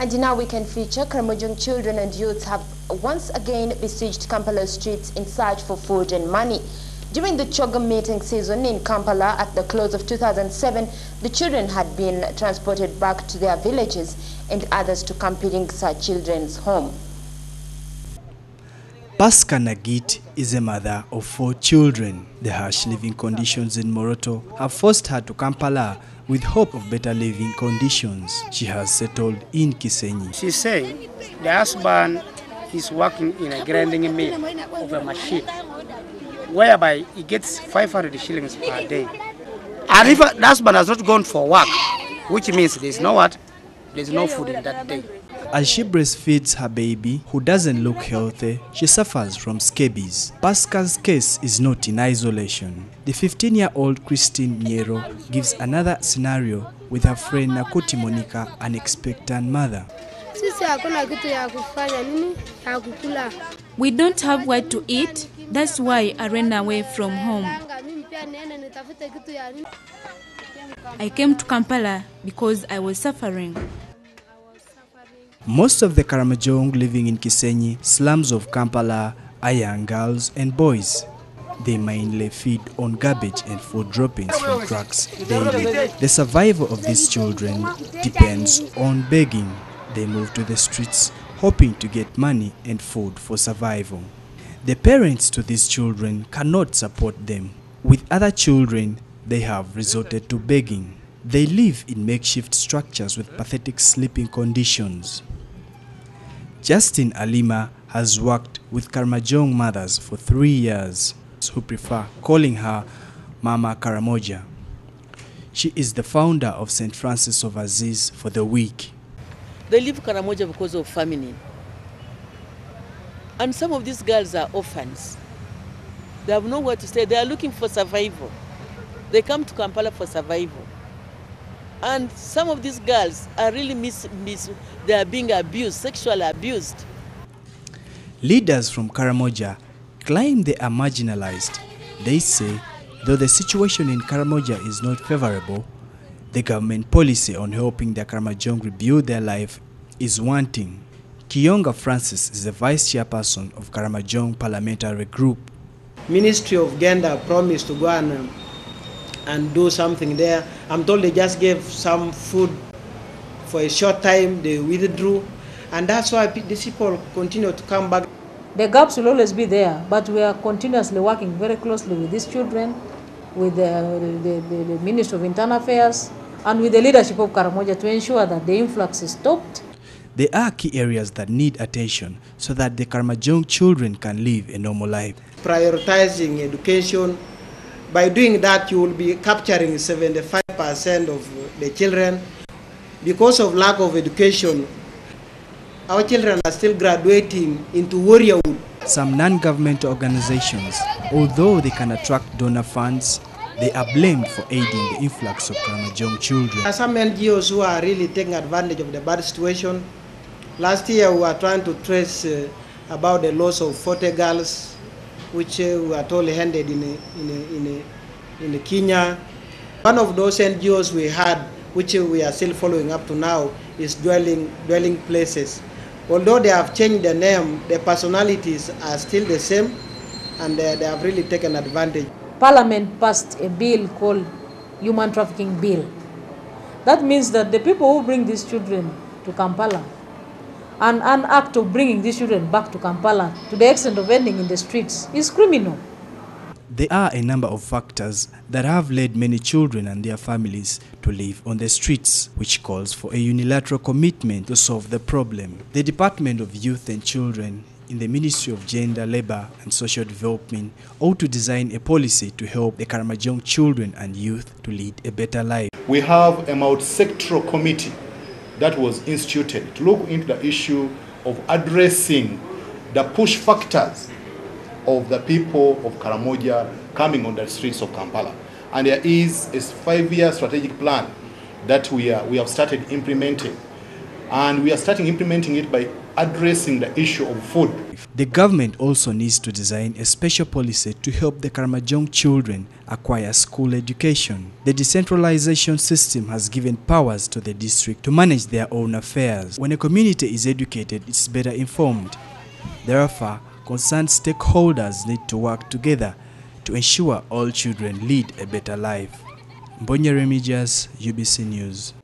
And in our weekend feature, Karamojong children and youths have once again besieged Kampala streets in search for food and money. During the Choga meeting season in Kampala at the close of 2007, the children had been transported back to their villages and others to Kampiringsa Children's Home. Pasca Nagit is a mother of 4 children. The harsh living conditions in Moroto have forced her to Kampala with hope of better living conditions. She has settled in Kisenyi. She said the husband is working in a grinding mill of a machine, whereby he gets 500 shillings per day. And if the husband has not gone for work, which means there's no what? There's no food in that day. As she breastfeeds her baby, who doesn't look healthy, she suffers from scabies. Pasca's case is not in isolation. The 15-year-old Christine Nyero gives another scenario with her friend Nakuti Monica, an expectant mother. We don't have what to eat. That's why I ran away from home. I came to Kampala because I was suffering. Most of the Karamojong living in Kisenyi, slums of Kampala, are young girls and boys. They mainly feed on garbage and food droppings from trucks daily. The survival of these children depends on begging. They move to the streets hoping to get money and food for survival. The parents to these children cannot support them. With other children, they have resorted to begging. They live in makeshift structures with pathetic sleeping conditions. Justin Alima has worked with Karamojong mothers for 3 years, who prefer calling her Mama Karamoja. She is the founder of St. Francis of Assisi for the week. They leave Karamoja because of famine. And some of these girls are orphans. They have nowhere to stay. They are looking for survival. They come to Kampala for survival. And some of these girls are really they are being abused, sexually abused. Leaders from Karamoja claim they are marginalized. They say, though the situation in Karamoja is not favorable, the government policy on helping the Karamojong rebuild their life is wanting. Kiyonga Francis is the vice chairperson of Karamojong Parliamentary Group. Ministry of Uganda promised to go and do something there. I'm told they just gave some food for a short time, they withdrew, and that's why these people continue to come back. The gaps will always be there, but we are continuously working very closely with these children, with the Ministry of Internal Affairs, and with the leadership of Karamoja to ensure that the influx is stopped. There are key areas that need attention so that the Karamojong children can live a normal life. Prioritizing education. By doing that, you will be capturing 75% of the children. Because of lack of education, our children are still graduating into warriorhood. Some non-governmental organizations, although they can attract donor funds, they are blamed for aiding the influx of Karamojong children. There are some NGOs who are really taking advantage of the bad situation. Last year, we were trying to trace about the loss of 40 girls, which we were told handed in Kenya. One of those NGOs we had, which we are still following up to now, is dwelling places. Although they have changed the name, the personalities are still the same, and they have really taken advantage. Parliament passed a bill called Human Trafficking Bill. That means that the people who bring these children to Kampala, and an act of bringing these children back to Kampala to the extent of ending in the streets is criminal. There are a number of factors that have led many children and their families to live on the streets, which calls for a unilateral commitment to solve the problem. The Department of Youth and Children in the Ministry of Gender, Labor and Social Development ought to design a policy to help the Karamojong children and youth to lead a better life. We have a multi-sectoral committee that was instituted to look into the issue of addressing the push factors of the people of Karamoja coming on the streets of Kampala. And there is a 5-year strategic plan that we have started implementing. And we are starting implementing it by addressing the issue of food. The government also needs to design a special policy to help the Karamojong children acquire school education. The decentralization system has given powers to the district to manage their own affairs. When a community is educated, it's better informed. Therefore, concerned stakeholders need to work together to ensure all children lead a better life. Mbonye Remigius, UBC News.